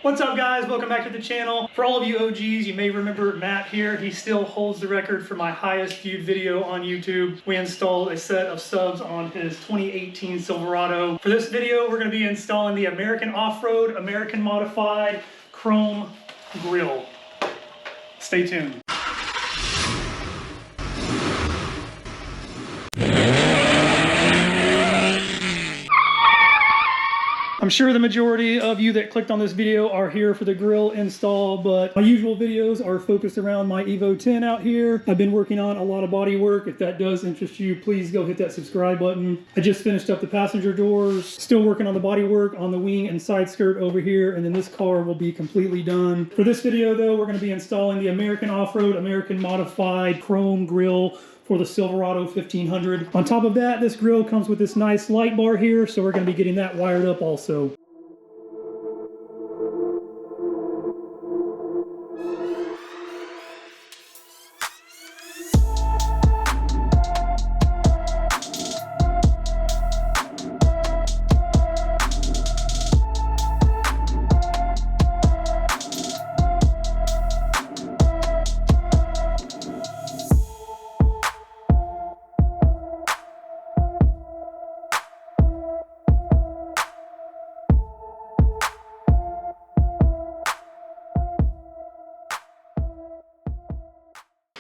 What's up guys, welcome back to the channel. For all of you OGs, you may remember Matt here. He still holds the record for my highest viewed video on YouTube. We installed a set of subs on his 2018 Silverado. For this video, we're gonna be installing the American Offroad, American Modified Chrome Grille. Stay tuned. I'm sure the majority of you that clicked on this video are here for the grill install, but my usual videos are focused around my Evo 10 out here. I've been working on a lot of body work. If that does interest you, please go hit that subscribe button. I just finished up the passenger doors, still working on the body work on the wing and side skirt over here, and then this car will be completely done. For this video though, we're gonna be installing the American Offroad, American Modified Chrome Grille for the Silverado 1500. On top of that, this grill comes with this nice light bar here, so we're going to be getting that wired up also.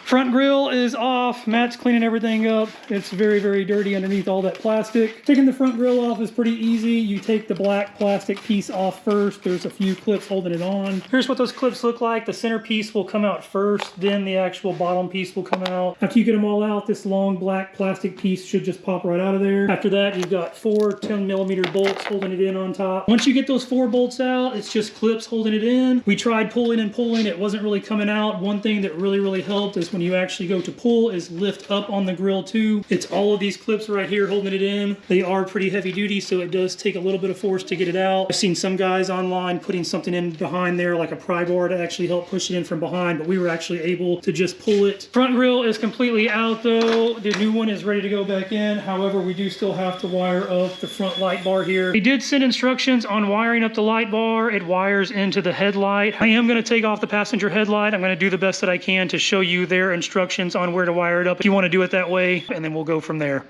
Front grille is off. Matt's cleaning everything up. It's very, very dirty underneath all that plastic. Taking the front grille off is pretty easy. You take the black plastic piece off first. There's a few clips holding it on. Here's what those clips look like. The center piece will come out first, then the actual bottom piece will come out. After you get them all out, this long black plastic piece should just pop right out of there. After that, you've got 4 10mm bolts holding it in on top. Once you get those 4 bolts out, it's just clips holding it in. We tried pulling and pulling. It wasn't really coming out. One thing that really helped is when you actually go to pull is lift up on the grill too. It's all of these clips right here holding it in. They are pretty heavy duty, so it does take a little bit of force to get it out. I've seen some guys online putting something in behind there like a pry bar to actually help push it in from behind, but we were actually able to just pull it. Front grill is completely out though. The new one is ready to go back in. However, we do still have to wire up the front light bar here. They did send instructions on wiring up the light bar. It wires into the headlight. I am going to take off the passenger headlight. I'm going to do the best that I can to show you their instructions on where to wire it up if you want to do it that way, and then we'll go from there.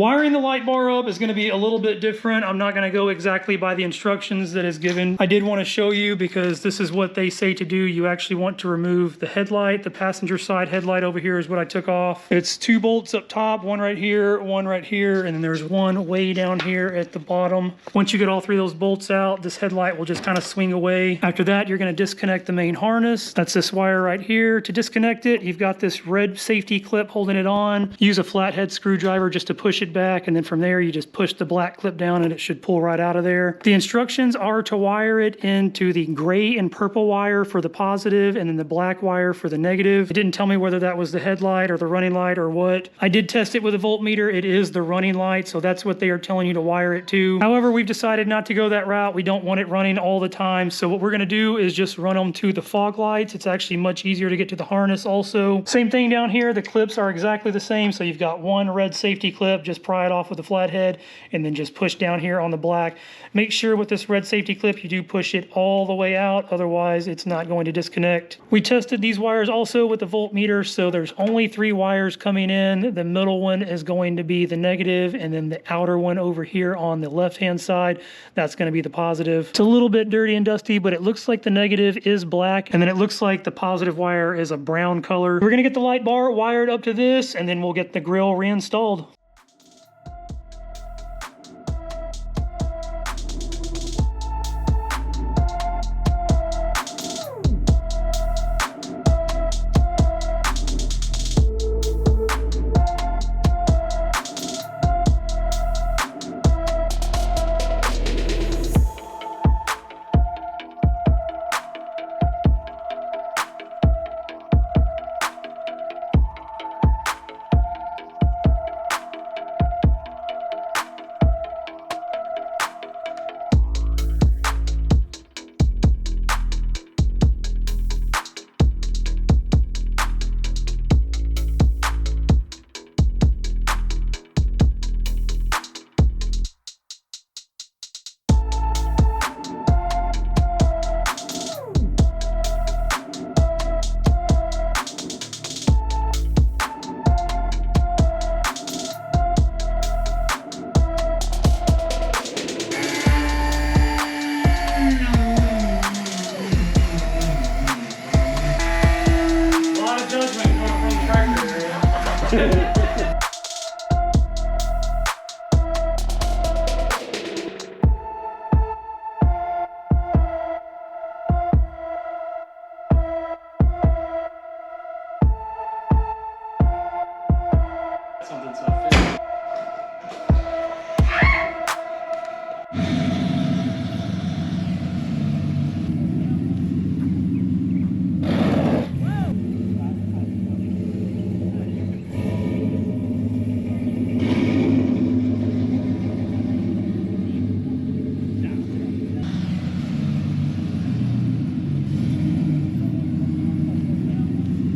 Wiring the light bar up is going to be a little bit different. I'm not going to go exactly by the instructions that is given. I did want to show you because this is what they say to do. You actually want to remove the headlight. The passenger side headlight over here is what I took off. It's 2 bolts up top, one right here, and then there's one way down here at the bottom. Once you get all 3 of those bolts out, this headlight will just kind of swing away. After that, you're going to disconnect the main harness. That's this wire right here. To disconnect it, you've got this red safety clip holding it on. Use a flathead screwdriver just to push it back, and then from there you just push the black clip down and it should pull right out of there. The instructions are to wire it into the gray and purple wire for the positive and then the black wire for the negative. It didn't tell me whether that was the headlight or the running light or what. I did test it with a voltmeter. It is the running light, so that's what they are telling you to wire it to. However, we've decided not to go that route. We don't want it running all the time, so what we're going to do is just run them to the fog lights. It's actually much easier to get to the harness also. Same thing down here. The clips are exactly the same, so you've got one red safety clip. Just pry it off with a flathead and then just push down here on the black. Make sure with this red safety clip you do push it all the way out, otherwise it's not going to disconnect. We tested these wires also with the voltmeter, so there's only 3 wires coming in. The middle one is going to be the negative, and then the outer one over here on the left hand side, that's going to be the positive. It's a little bit dirty and dusty, but it looks like the negative is black, and then it looks like the positive wire is a brown color. We're going to get the light bar wired up to this, and then we'll get the grill reinstalled. Something's not fitting.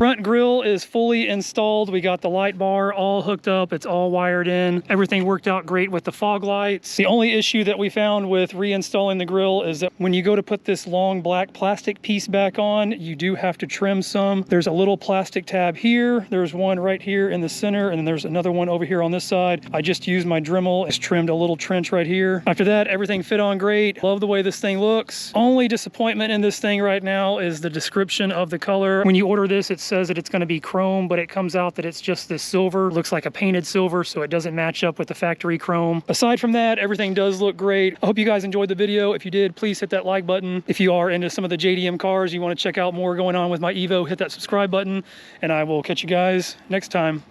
Front grille is fully installed. We got the light bar all hooked up. It's all wired in. Everything worked out great with the fog lights. The only issue that we found with reinstalling the grille is that when you go to put this long black plastic piece back on, you do have to trim some. There's a little plastic tab here. There's one right here in the center, and then there's another one over here on this side. I just used my Dremel. It's trimmed a little trench right here. After that, everything fit on great. Love the way this thing looks. Only disappointment in this thing right now is the description of the color. When you order this, it says that it's going to be chrome, but it comes out that it's just this silver. Looks like a painted silver, so it doesn't match up with the factory chrome. Aside from that, everything does look great. I hope you guys enjoyed the video. If you did, please hit that like button. If you are into some of the JDM cars, you want to check out more going on with my Evo, hit that subscribe button, and I will catch you guys next time.